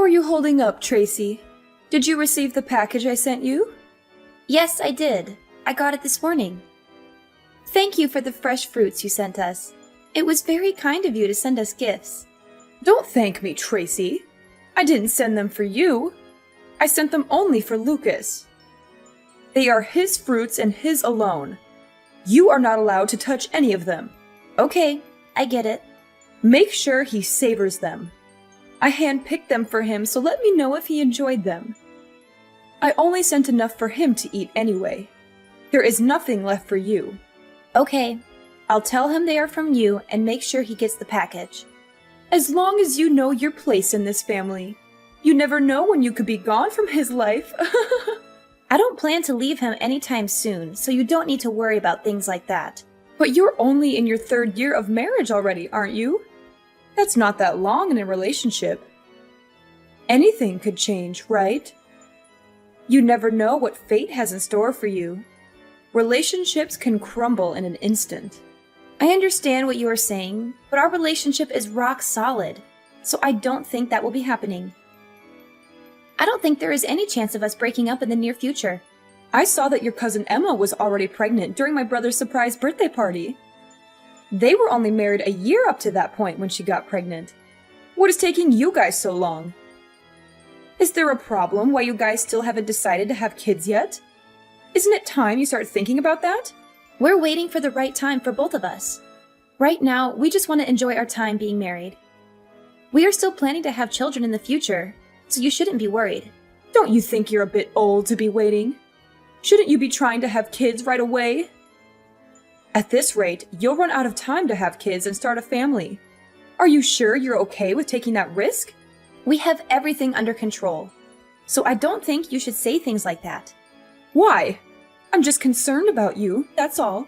you holding up, Tracy? Did you receive the package I sent you? Yes, I did. I got it this morning. Thank you for the fresh fruits you sent us. It was very kind of you to send us gifts. Don't thank me, Tracy. I didn't send them for you. I sent them only for Lucas. They are his fruits and his alone. You are not allowed to touch any of them. Okay, I get it. Make sure he savors them. I handpicked them for him, so let me know if he enjoyed them. I only sent enough for him to eat anyway. There is nothing left for you. Okay, I'll tell him they are from you and make sure he gets the package. As long as you know your place in this family. You never know when you could be gone from his life. I don't plan to leave him anytime soon, so you don't need to worry about things like that. But you're only in your 3rd year of marriage already, aren't you? That's not that long in a relationship. Anything could change, right? You never know what fate has in store for you. Relationships can crumble in an instant. I understand what you are saying, but our relationship is rock solid, so I don't think that will be happening. I don't think there is any chance of us breaking up in the near future. I saw that your cousin Emma was already pregnant during my brother's surprise birthday party. They were only married a year up to that point when she got pregnant. What is taking you guys so long? Is there a problem why you guys still haven't decided to have kids yet? Isn't it time you start thinking about that? We're waiting for the right time for both of us. Right now, we just want to enjoy our time being married. We are still planning to have children in the future, so you shouldn't be worried. Don't you think you're a bit old to be waiting? Shouldn't you be trying to have kids right away? At this rate, you'll run out of time to have kids and start a family. Are you sure you're okay with taking that risk? We have everything under control, so I don't think you should say things like that. Why? I'm just concerned about you, that's all.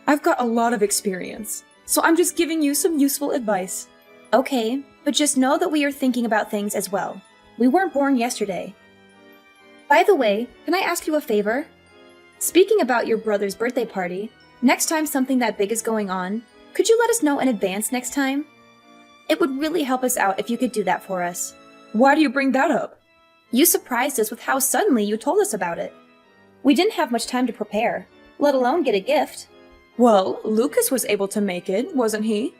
I've got a lot of experience, so I'm just giving you some useful advice. Okay, but just know that we are thinking about things as well. We weren't born yesterday. By the way, can I ask you a favor? Speaking about your brother's birthday party, next time something that big is going on, could you let us know in advance next time? It would really help us out if you could do that for us. Why do you bring that up? You surprised us with how suddenly you told us about it. We didn't have much time to prepare, let alone get a gift. Well, Lucas was able to make it, wasn't he?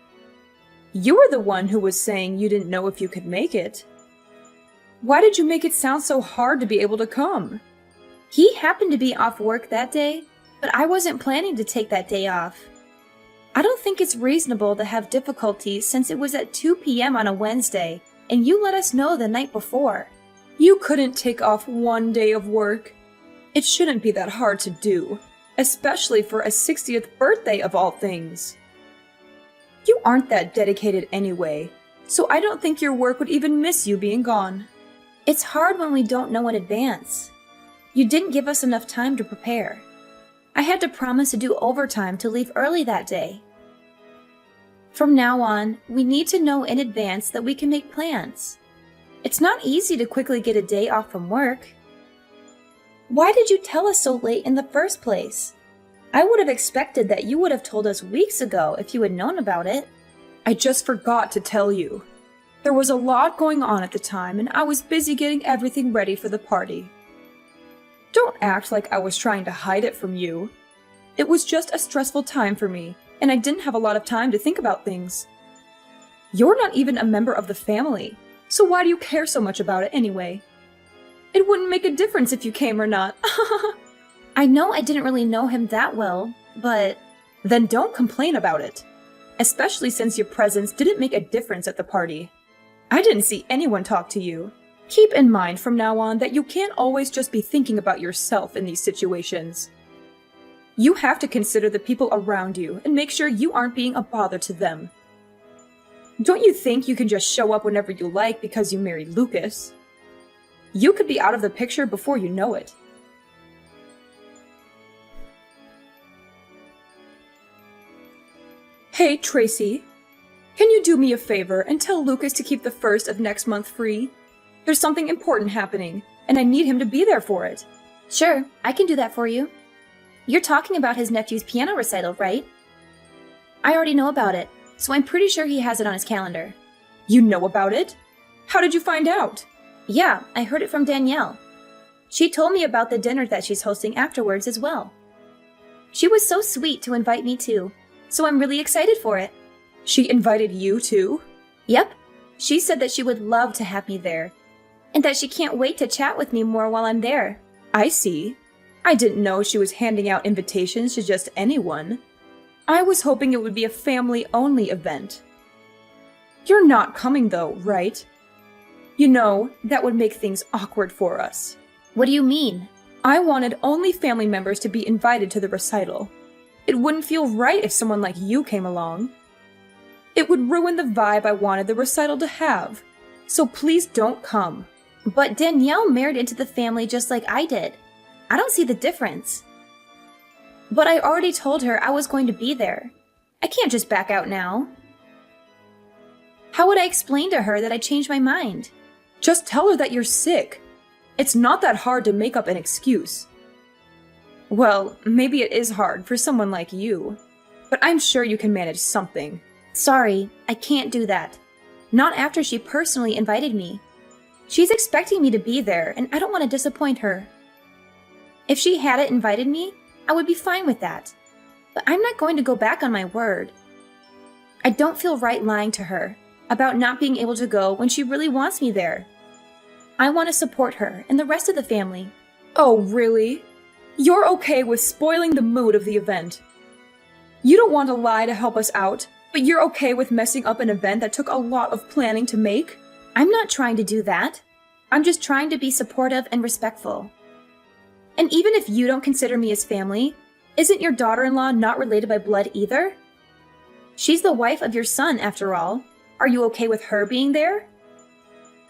You were the one who was saying you didn't know if you could make it. Why did you make it sound so hard to be able to come? He happened to be off work that day, but I wasn't planning to take that day off. I don't think it's reasonable to have difficulties since it was at 2 p.m. on a Wednesday, and you let us know the night before. You couldn't take off one day of work. It shouldn't be that hard to do, especially for a 60th birthday of all things. You aren't that dedicated anyway, so I don't think your work would even miss you being gone. It's hard when we don't know in advance. You didn't give us enough time to prepare. I had to promise to do overtime to leave early that day. From now on, we need to know in advance that we can make plans. It's not easy to quickly get a day off from work. Why did you tell us so late in the first place? I would have expected that you would have told us weeks ago if you had known about it. I just forgot to tell you. There was a lot going on at the time, and I was busy getting everything ready for the party. Don't act like I was trying to hide it from you. It was just a stressful time for me, and I didn't have a lot of time to think about things. You're not even a member of the family, so why do you care so much about it anyway? It wouldn't make a difference if you came or not. I know I didn't really know him that well, but... Then don't complain about it. Especially since your presence didn't make a difference at the party. I didn't see anyone talk to you. Keep in mind from now on that you can't always just be thinking about yourself in these situations. You have to consider the people around you and make sure you aren't being a bother to them. Don't you think you can just show up whenever you like because you married Lucas? You could be out of the picture before you know it. Hey, Tracy. Can you do me a favor and tell Lucas to keep the 1st of next month free? There's something important happening, and I need him to be there for it. Sure, I can do that for you. You're talking about his nephew's piano recital, right? I already know about it, so I'm pretty sure he has it on his calendar. You know about it? How did you find out? Yeah, I heard it from Danielle. She told me about the dinner that she's hosting afterwards as well. She was so sweet to invite me too, so I'm really excited for it. She invited you too? Yep. She said that she would love to have me there, and that she can't wait to chat with me more while I'm there. I see. I didn't know she was handing out invitations to just anyone. I was hoping it would be a family-only event. You're not coming though, right? You know, that would make things awkward for us. What do you mean? I wanted only family members to be invited to the recital. It wouldn't feel right if someone like you came along. It would ruin the vibe I wanted the recital to have. So please don't come. But Danielle married into the family just like I did. I don't see the difference. But I already told her I was going to be there. I can't just back out now. How would I explain to her that I changed my mind? Just tell her that you're sick. It's not that hard to make up an excuse. Well, maybe it is hard for someone like you, but I'm sure you can manage something. Sorry, I can't do that. Not after she personally invited me. She's expecting me to be there, and I don't want to disappoint her. If she hadn't invited me, I would be fine with that. But I'm not going to go back on my word. I don't feel right lying to her about not being able to go when she really wants me there. I want to support her and the rest of the family. Oh, really? You're okay with spoiling the mood of the event. You don't want to lie to help us out, but you're okay with messing up an event that took a lot of planning to make? I'm not trying to do that. I'm just trying to be supportive and respectful. And even if you don't consider me as family, isn't your daughter-in-law not related by blood either? She's the wife of your son, after all. Are you okay with her being there?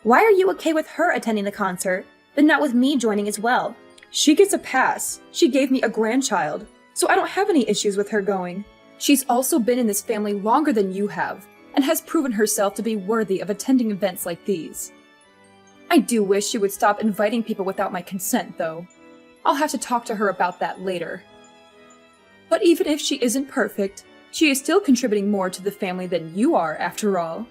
Why are you okay with her attending the concert, but not with me joining as well? She gets a pass. She gave me a grandchild, so I don't have any issues with her going. She's also been in this family longer than you have, and has proven herself to be worthy of attending events like these. I do wish she would stop inviting people without my consent, though. I'll have to talk to her about that later. But even if she isn't perfect, she is still contributing more to the family than you are, after all.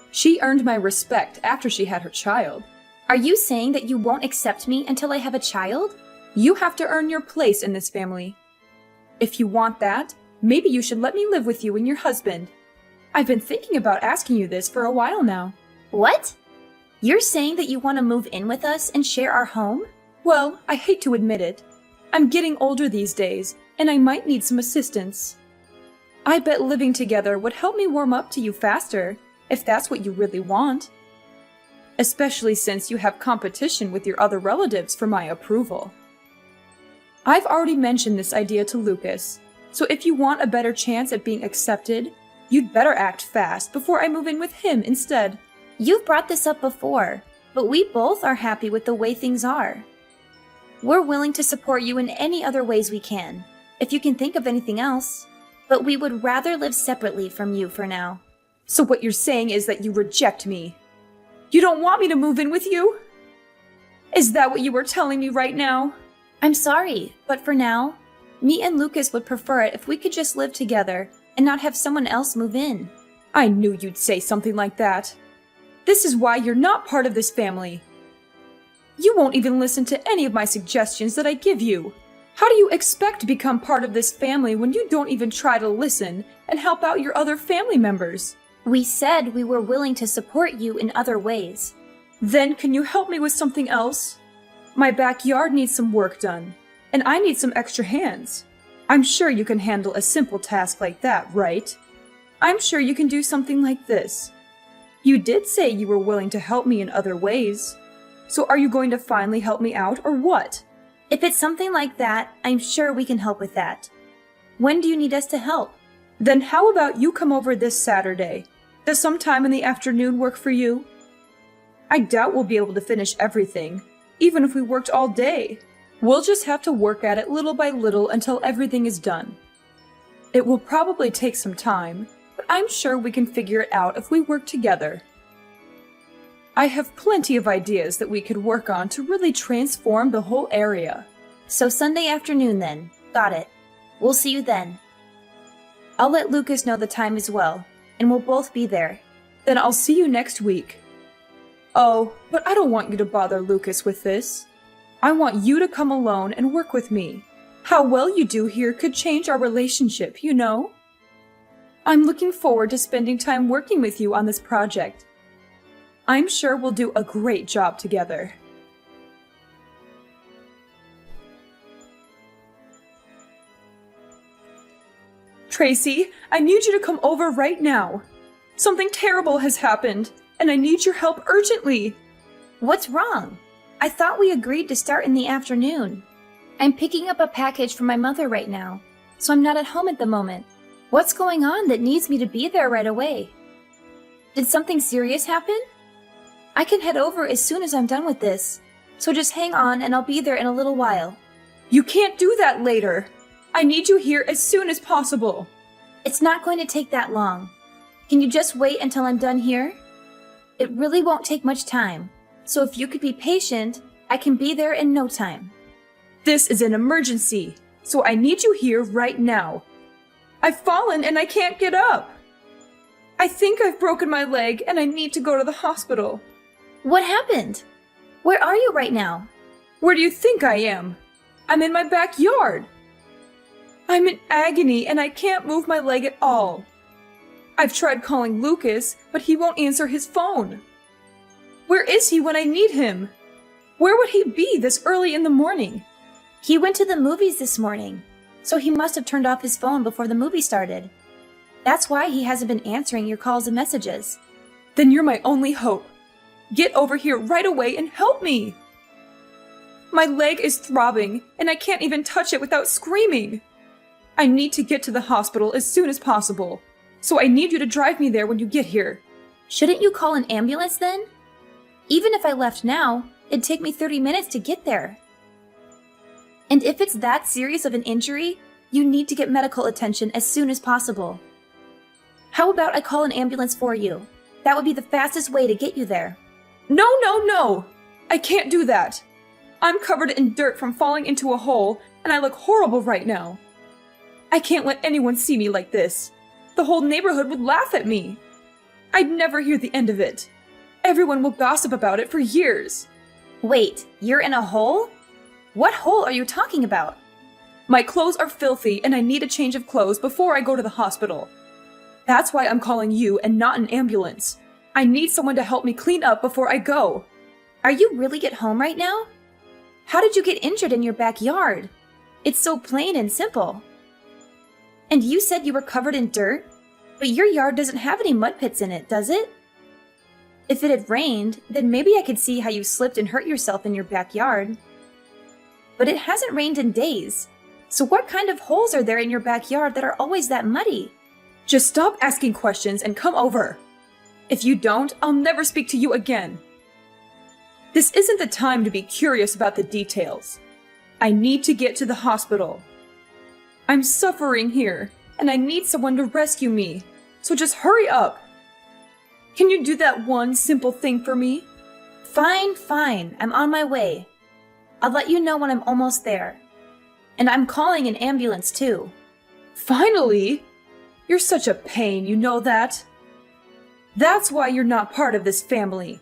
She earned my respect after she had her child. Are you saying that you won't accept me until I have a child? You have to earn your place in this family. If you want that, maybe you should let me live with you and your husband. I've been thinking about asking you this for a while now. What? You're saying that you want to move in with us and share our home? Well, I hate to admit it. I'm getting older these days, and I might need some assistance. I bet living together would help me warm up to you faster, if that's what you really want. Especially since you have competition with your other relatives for my approval. I've already mentioned this idea to Lucas, so if you want a better chance at being accepted, you'd better act fast before I move in with him instead. You've brought this up before, but we both are happy with the way things are. We're willing to support you in any other ways we can, if you can think of anything else, but we would rather live separately from you for now. So what you're saying is that you reject me? You don't want me to move in with you? Is that what you were telling me right now? I'm sorry, but for now, me and Lucas would prefer it if we could just live together and not have someone else move in. I knew you'd say something like that. This is why you're not part of this family. You won't even listen to any of my suggestions that I give you. How do you expect to become part of this family when you don't even try to listen and help out your other family members? We said we were willing to support you in other ways. Then can you help me with something else? My backyard needs some work done, and I need some extra hands. I'm sure you can handle a simple task like that, right? I'm sure you can do something like this. You did say you were willing to help me in other ways. So are you going to finally help me out, or what? If it's something like that, I'm sure we can help with that. When do you need us to help? Then how about you come over this Saturday? Does some time in the afternoon work for you? I doubt we'll be able to finish everything, even if we worked all day. We'll just have to work at it little by little until everything is done. It will probably take some time, but I'm sure we can figure it out if we work together. I have plenty of ideas that we could work on to really transform the whole area. So Sunday afternoon then. Got it. We'll see you then. I'll let Lucas know the time as well, and we'll both be there. Then I'll see you next week. Oh, but I don't want you to bother Lucas with this. I want you to come alone and work with me. How well you do here could change our relationship, you know? I'm looking forward to spending time working with you on this project. I'm sure we'll do a great job together. Tracy, I need you to come over right now. Something terrible has happened, and I need your help urgently. What's wrong? I thought we agreed to start in the afternoon. I'm picking up a package from my mother right now, so I'm not at home at the moment. What's going on that needs me to be there right away? Did something serious happen? I can head over as soon as I'm done with this, so just hang on and I'll be there in a little while. You can't do that later. I need you here as soon as possible. It's not going to take that long. Can you just wait until I'm done here? It really won't take much time, so if you could be patient, I can be there in no time. This is an emergency, so I need you here right now. I've fallen and I can't get up. I think I've broken my leg and I need to go to the hospital. What happened? Where are you right now? Where do you think I am? I'm in my backyard. I'm in agony and I can't move my leg at all. I've tried calling Lucas, but he won't answer his phone. Where is he when I need him? Where would he be this early in the morning? He went to the movies this morning, so he must have turned off his phone before the movie started. That's why he hasn't been answering your calls and messages. Then you're my only hope. Get over here right away and help me. My leg is throbbing, and I can't even touch it without screaming. I need to get to the hospital as soon as possible, so I need you to drive me there when you get here. Shouldn't you call an ambulance then? Even if I left now, it'd take me 30 minutes to get there. And if it's that serious of an injury, you need to get medical attention as soon as possible. How about I call an ambulance for you? That would be the fastest way to get you there. No! I can't do that. I'm covered in dirt from falling into a hole, and I look horrible right now. I can't let anyone see me like this. The whole neighborhood would laugh at me. I'd never hear the end of it. Everyone will gossip about it for years. Wait, you're in a hole? What hole are you talking about? My clothes are filthy, and I need a change of clothes before I go to the hospital. That's why I'm calling you and not an ambulance. I need someone to help me clean up before I go. Are you really at home right now? How did you get injured in your backyard? It's so plain and simple. And you said you were covered in dirt? But your yard doesn't have any mud pits in it, does it? If it had rained, then maybe I could see how you slipped and hurt yourself in your backyard. But it hasn't rained in days. So what kind of holes are there in your backyard that are always that muddy? Just stop asking questions and come over. If you don't, I'll never speak to you again. This isn't the time to be curious about the details. I need to get to the hospital. I'm suffering here, and I need someone to rescue me. So just hurry up. Can you do that one simple thing for me? Fine. I'm on my way. I'll let you know when I'm almost there. And I'm calling an ambulance too. Finally? You're such a pain, you know that? That's why you're not part of this family.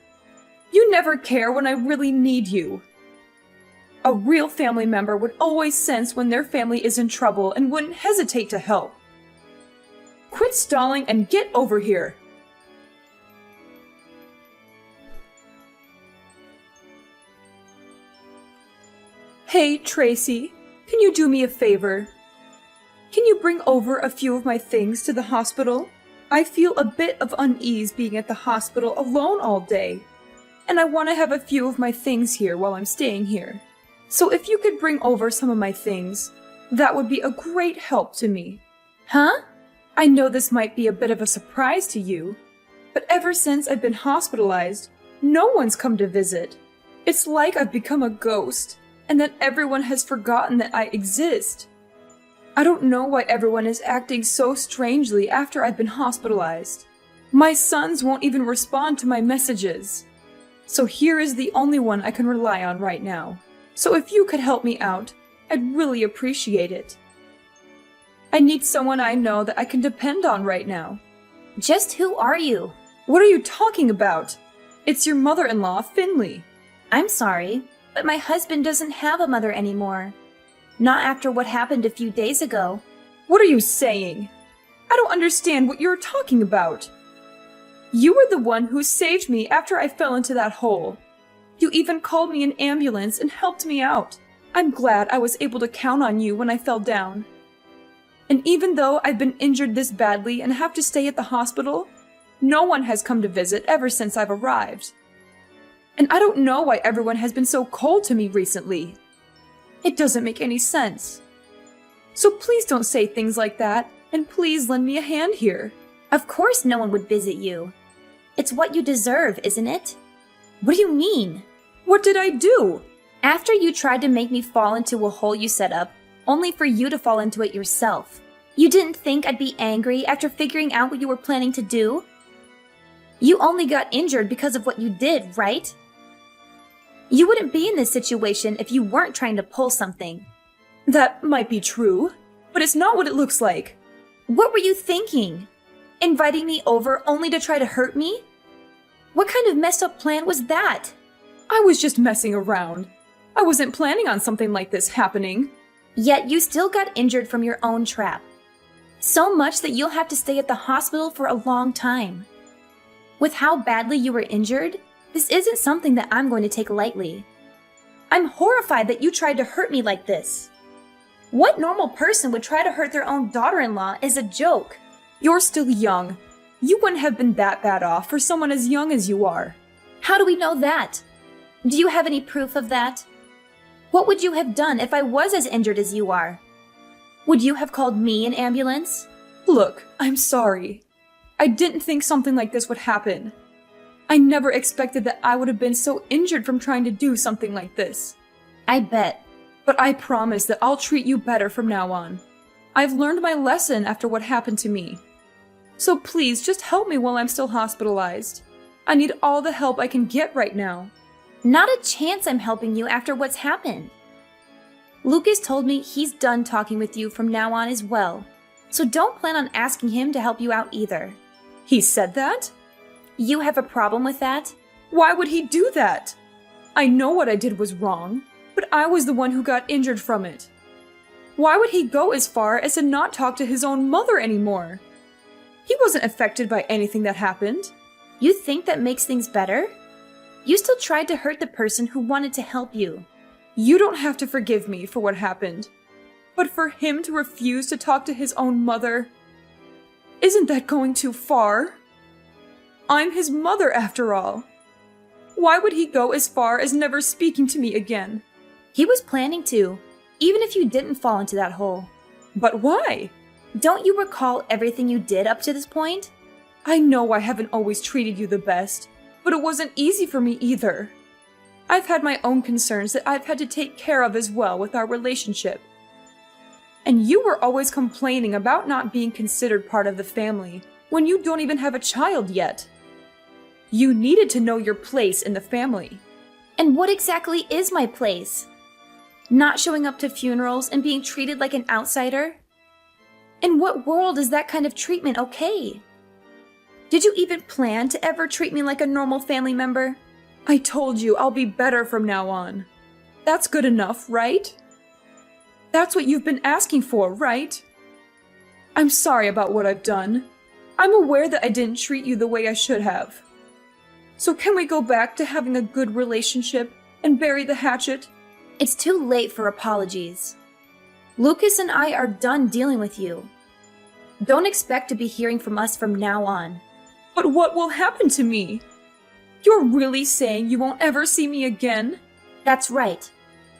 You never care when I really need you. A real family member would always sense when their family is in trouble and wouldn't hesitate to help. Quit stalling and get over here. Hey, Tracy, can you do me a favor? Can you bring over a few of my things to the hospital? I feel a bit of unease being at the hospital alone all day, and I want to have a few of my things here while I'm staying here. So if you could bring over some of my things, that would be a great help to me. Huh? I know this might be a bit of a surprise to you, but ever since I've been hospitalized, no one's come to visit. It's like I've become a ghost, and that everyone has forgotten that I exist. I don't know why everyone is acting so strangely after I've been hospitalized. My sons won't even respond to my messages. So here is the only one I can rely on right now. So if you could help me out, I'd really appreciate it. I need someone I know that I can depend on right now. Just who are you? What are you talking about? It's your mother-in-law, Finley. I'm sorry, but my husband doesn't have a mother anymore. Not after what happened a few days ago. What are you saying? I don't understand what you're talking about. You were the one who saved me after I fell into that hole. You even called me an ambulance and helped me out. I'm glad I was able to count on you when I fell down. And even though I've been injured this badly and have to stay at the hospital, no one has come to visit ever since I've arrived. And I don't know why everyone has been so cold to me recently. It doesn't make any sense. So please don't say things like that, and please lend me a hand here. Of course no one would visit you. It's what you deserve, isn't it? What do you mean? What did I do? After you tried to make me fall into a hole you set up, only for you to fall into it yourself. You didn't think I'd be angry after figuring out what you were planning to do? You only got injured because of what you did, right? You wouldn't be in this situation if you weren't trying to pull something. That might be true, but it's not what it looks like. What were you thinking? Inviting me over only to try to hurt me? What kind of messed up plan was that? I was just messing around. I wasn't planning on something like this happening. Yet you still got injured from your own trap. So much that you'll have to stay at the hospital for a long time. With how badly you were injured, this isn't something that I'm going to take lightly. I'm horrified that you tried to hurt me like this. What normal person would try to hurt their own daughter-in-law is a joke? You're still young. You wouldn't have been that bad off for someone as young as you are. How do we know that? Do you have any proof of that? What would you have done if I was as injured as you are? Would you have called me an ambulance? Look, I'm sorry. I didn't think something like this would happen. I never expected that I would have been so injured from trying to do something like this. I bet. But I promise that I'll treat you better from now on. I've learned my lesson after what happened to me. So please, just help me while I'm still hospitalized. I need all the help I can get right now. Not a chance I'm helping you after what's happened. Lucas told me he's done talking with you from now on as well. So don't plan on asking him to help you out either. He said that? You have a problem with that? Why would he do that? I know what I did was wrong, but I was the one who got injured from it. Why would he go as far as to not talk to his own mother anymore? He wasn't affected by anything that happened. You think that makes things better? You still tried to hurt the person who wanted to help you. You don't have to forgive me for what happened. But for him to refuse to talk to his own mother, isn't that going too far? I'm his mother after all. Why would he go as far as never speaking to me again? He was planning to, even if you didn't fall into that hole. But why? Don't you recall everything you did up to this point? I know I haven't always treated you the best, but it wasn't easy for me either. I've had my own concerns that I've had to take care of as well with our relationship. And you were always complaining about not being considered part of the family when you don't even have a child yet. You needed to know your place in the family. And what exactly is my place? Not showing up to funerals and being treated like an outsider? In what world is that kind of treatment okay? Did you even plan to ever treat me like a normal family member? I told you I'll be better from now on. That's good enough, right? That's what you've been asking for, right? I'm sorry about what I've done. I'm aware that I didn't treat you the way I should have. So can we go back to having a good relationship and bury the hatchet? It's too late for apologies. Lucas and I are done dealing with you. Don't expect to be hearing from us from now on. But what will happen to me? You're really saying you won't ever see me again? That's right.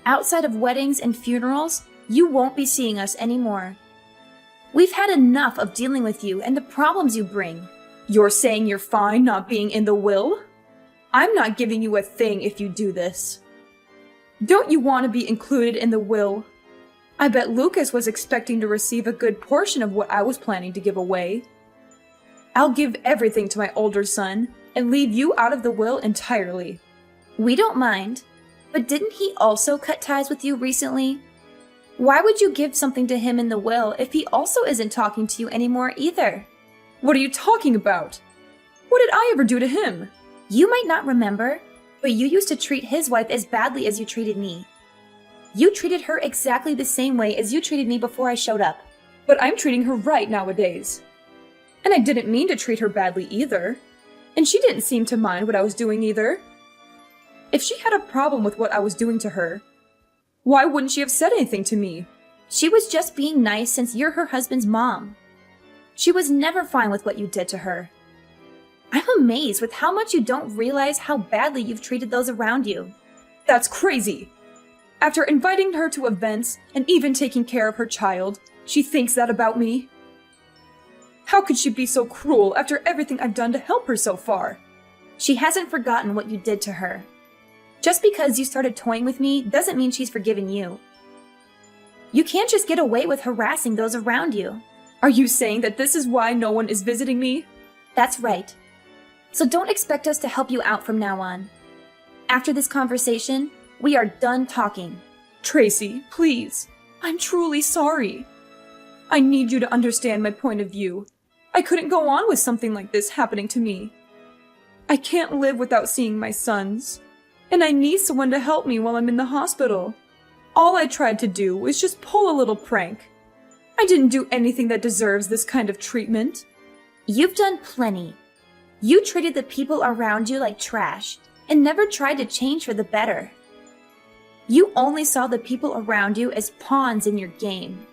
Outside of weddings and funerals, you won't be seeing us anymore. We've had enough of dealing with you and the problems you bring. You're saying you're fine not being in the will? I'm not giving you a thing if you do this. Don't you want to be included in the will? I bet Lucas was expecting to receive a good portion of what I was planning to give away. I'll give everything to my older son and leave you out of the will entirely. We don't mind, but didn't he also cut ties with you recently? Why would you give something to him in the will if he also isn't talking to you anymore either? What are you talking about? What did I ever do to him? You might not remember, but you used to treat his wife as badly as you treated me. You treated her exactly the same way as you treated me before I showed up. But I'm treating her right nowadays. And I didn't mean to treat her badly either. And she didn't seem to mind what I was doing either. If she had a problem with what I was doing to her, why wouldn't she have said anything to me? She was just being nice since you're her husband's mom. She was never fine with what you did to her. I'm amazed with how much you don't realize how badly you've treated those around you. That's crazy. After inviting her to events and even taking care of her child, she thinks that about me. How could she be so cruel after everything I've done to help her so far? She hasn't forgotten what you did to her. Just because you started toying with me doesn't mean she's forgiven you. You can't just get away with harassing those around you. Are you saying that this is why no one is visiting me? That's right. So don't expect us to help you out from now on. After this conversation, we are done talking. Tracy, please. I'm truly sorry. I need you to understand my point of view. I couldn't go on with something like this happening to me. I can't live without seeing my sons. And I need someone to help me while I'm in the hospital. All I tried to do was just pull a little prank. I didn't do anything that deserves this kind of treatment. You've done plenty. You treated the people around you like trash and never tried to change for the better. You only saw the people around you as pawns in your game.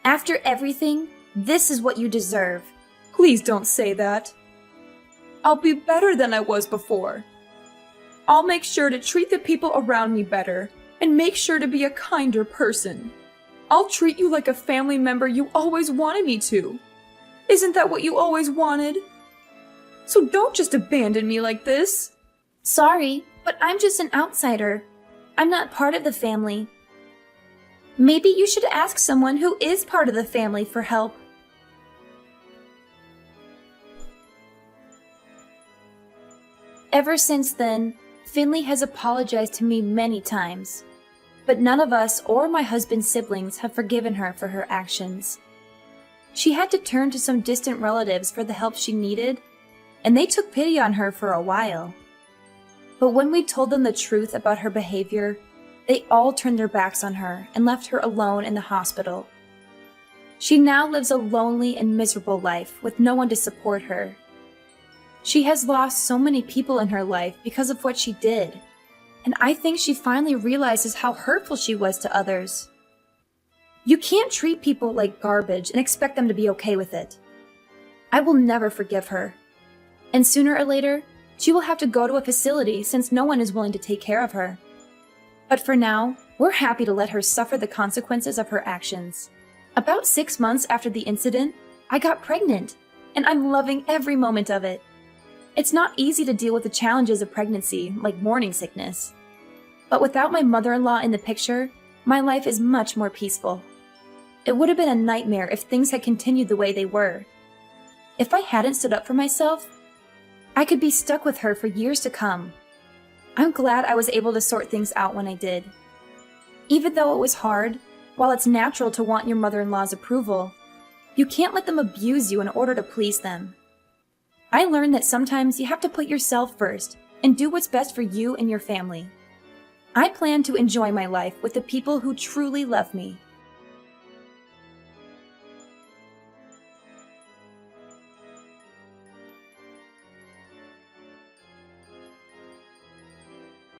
After everything, this is what you deserve. Please don't say that. I'll be better than I was before. I'll make sure to treat the people around me better and make sure to be a kinder person. I'll treat you like a family member you always wanted me to. Isn't that what you always wanted? So don't just abandon me like this. Sorry, but I'm just an outsider. I'm not part of the family. Maybe you should ask someone who is part of the family for help. Ever since then, Finley has apologized to me many times, but none of us or my husband's siblings have forgiven her for her actions. She had to turn to some distant relatives for the help she needed, and they took pity on her for a while. But when we told them the truth about her behavior, they all turned their backs on her and left her alone in the hospital. She now lives a lonely and miserable life with no one to support her. She has lost so many people in her life because of what she did, and I think she finally realizes how hurtful she was to others. You can't treat people like garbage and expect them to be okay with it. I will never forgive her, and sooner or later, she will have to go to a facility since no one is willing to take care of her. But for now, we're happy to let her suffer the consequences of her actions. About 6 months after the incident, I got pregnant, and I'm loving every moment of it. It's not easy to deal with the challenges of pregnancy, like morning sickness. But without my mother-in-law in the picture, my life is much more peaceful. It would have been a nightmare if things had continued the way they were. If I hadn't stood up for myself, I could be stuck with her for years to come. I'm glad I was able to sort things out when I did. Even though it was hard, while it's natural to want your mother-in-law's approval, you can't let them abuse you in order to please them. I learned that sometimes you have to put yourself first and do what's best for you and your family. I plan to enjoy my life with the people who truly love me.